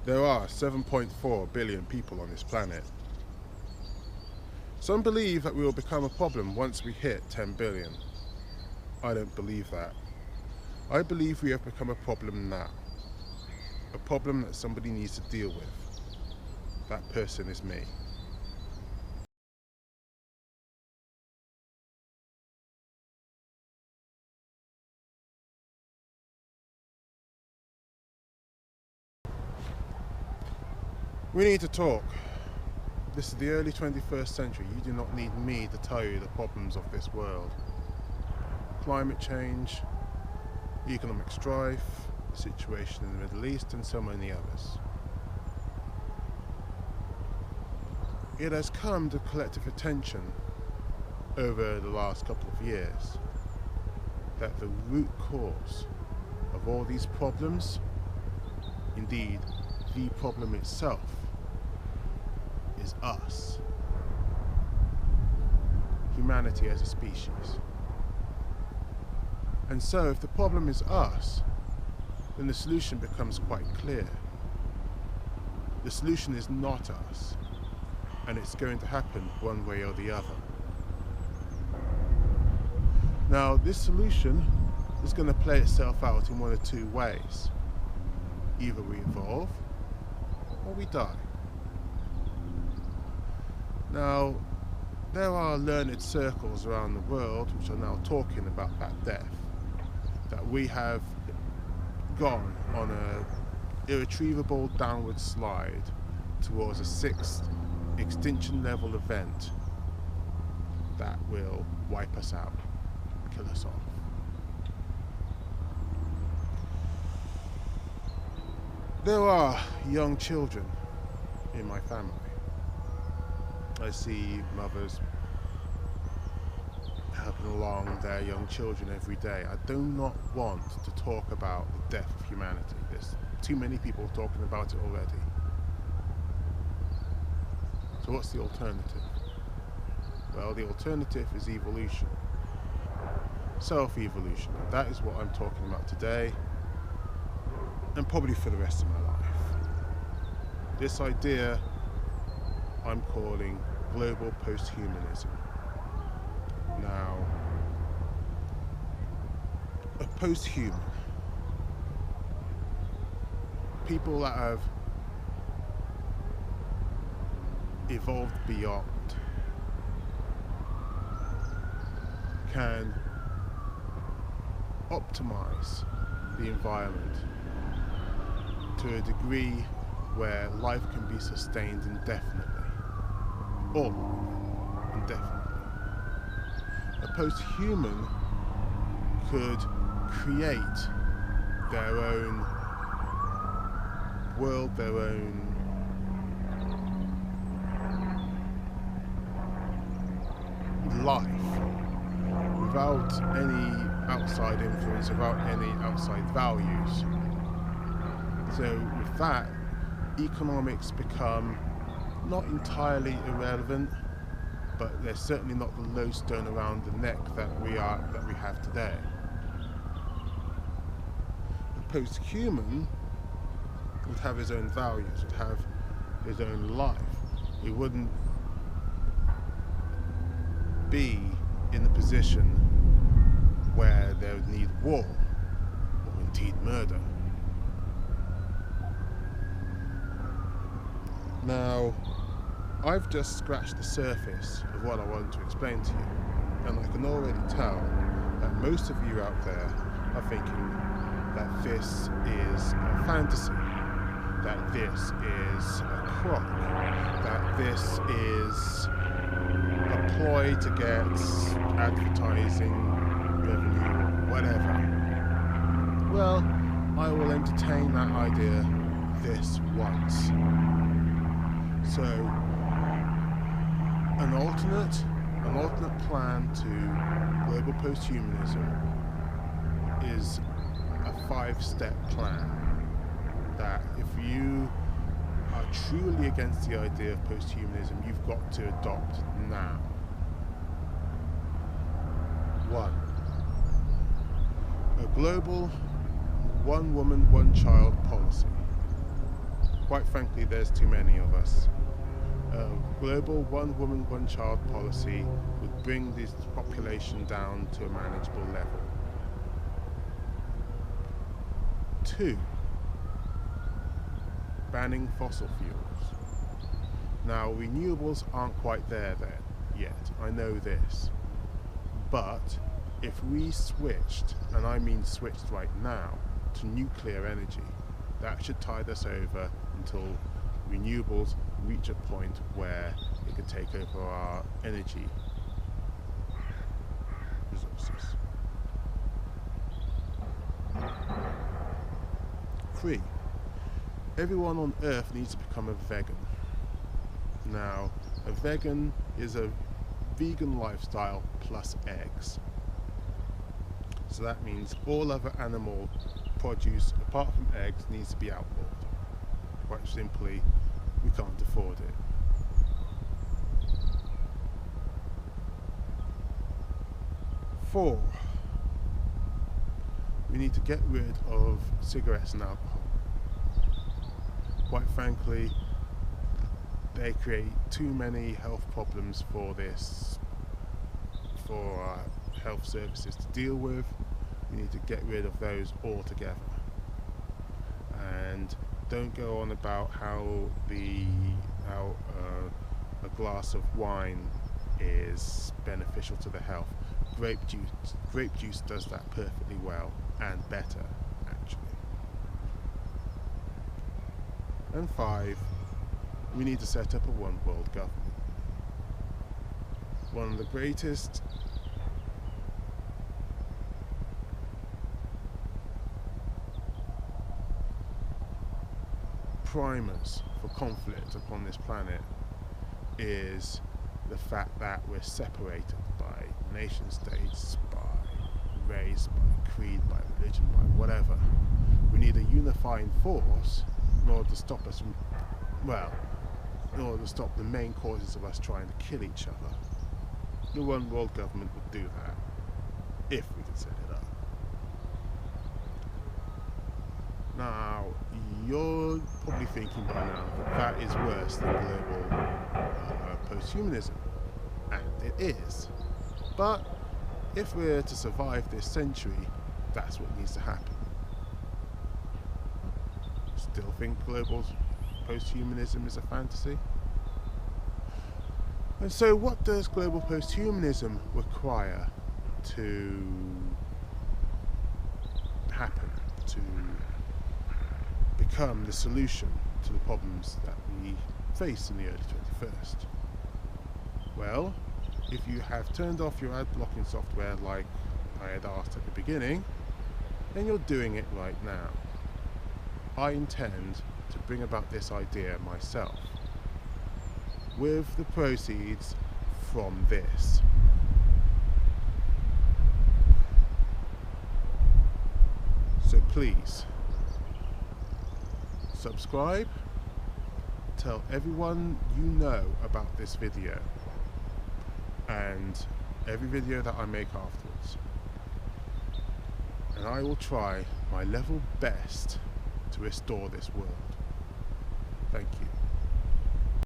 There are 7.4 billion people on this planet. Some believe that we will become a problem once we hit 10 billion. I don't believe that. I believe we have become a problem now. A problem that somebody needs to deal with. That person is me. We need to talk. This is the early 21st century. You do not need me to tell you the problems of this world. Climate change, economic strife, the situation in the Middle East, and so many others. It has come to collective attention over the last couple of years that the root cause of all these problems, indeed the problem itself, is us. Humanity as a species. And so if the problem is us, then the solution becomes quite clear. The solution is not us, and it's going to happen one way or the other. Now, this solution is going to play itself out in one of two ways. Either we evolve, or we die. Now, there are learned circles around the world which are now talking about that death, that we have gone on an irretrievable downward slide towards a sixth extinction level event that will wipe us out, kill us off. There are young children in my family. I see mothers helping along their young children every day. I do not want to talk about the death of humanity. There's too many people talking about it already. So what's the alternative? Well, the alternative is evolution. Self-evolution. And that is what I'm talking about today, and probably for the rest of my life. This idea I'm calling Global Posthumanism. Now, a posthuman, people that have evolved beyond, can optimize the environment to a degree where life can be sustained indefinitely. All indefinitely. A posthuman could create their own world, their own life without any outside influence, without any outside values. So with that, economics become not entirely irrelevant, but they're certainly not the lodestone around the neck that we have today. The posthuman would have his own values, would have his own life. He wouldn't be in the position where there would need war or indeed murder. Now, I've just scratched the surface of what I want to explain to you, and I can already tell that most of you out there are thinking that this is a fantasy, that this is a crock, that this is a ploy to get advertising revenue or whatever. Well, I will entertain that idea this once. So, an alternate plan to global posthumanism is a 5-step plan that if you are truly against the idea of posthumanism, you've got to adopt now. 1. A global one woman, one child policy. Quite frankly, there's too many of us. A global one-woman, one-child policy would bring this population down to a manageable level. 2. Banning fossil fuels. Now, renewables aren't quite there yet, I know this. But if we switched, and I mean switched right now, to nuclear energy, that should tide us over until renewables reach a point where it can take over our energy resources. 3. Everyone on Earth needs to become a vegan. Now, a vegan is a vegan lifestyle plus eggs. So that means all other animal produce apart from eggs needs to be outlawed. Quite simply, we can't afford it. 4. We need to get rid of cigarettes and alcohol. Quite frankly, they create too many health problems for our health services to deal with. We need to get rid of those altogether. And don't go on about how a glass of wine is beneficial to the health. Grape juice does that perfectly well, and better, actually. And 5, we need to set up a one world government. One of the greatest primers for conflict upon this planet is the fact that we're separated by nation states, by race, by creed, by religion, by whatever. We need a unifying force in order to stop us from, in order to stop the main causes of us trying to kill each other. The one world government would do that, if we could set it up. Now, you're probably thinking by now that that is worse than global posthumanism, and it is. But if we're to survive this century, that's what needs to happen. Still think global posthumanism is a fantasy? And so what does global posthumanism require to happen, to become the solution to the problems that we face in the early 21st? Well, if you have turned off your ad blocking software like I had asked at the beginning, then you're doing it right now. I intend to bring about this idea myself, with the proceeds from this. So please, subscribe, tell everyone you know about this video, and every video that I make afterwards. And I will try my level best to restore this world. Thank you.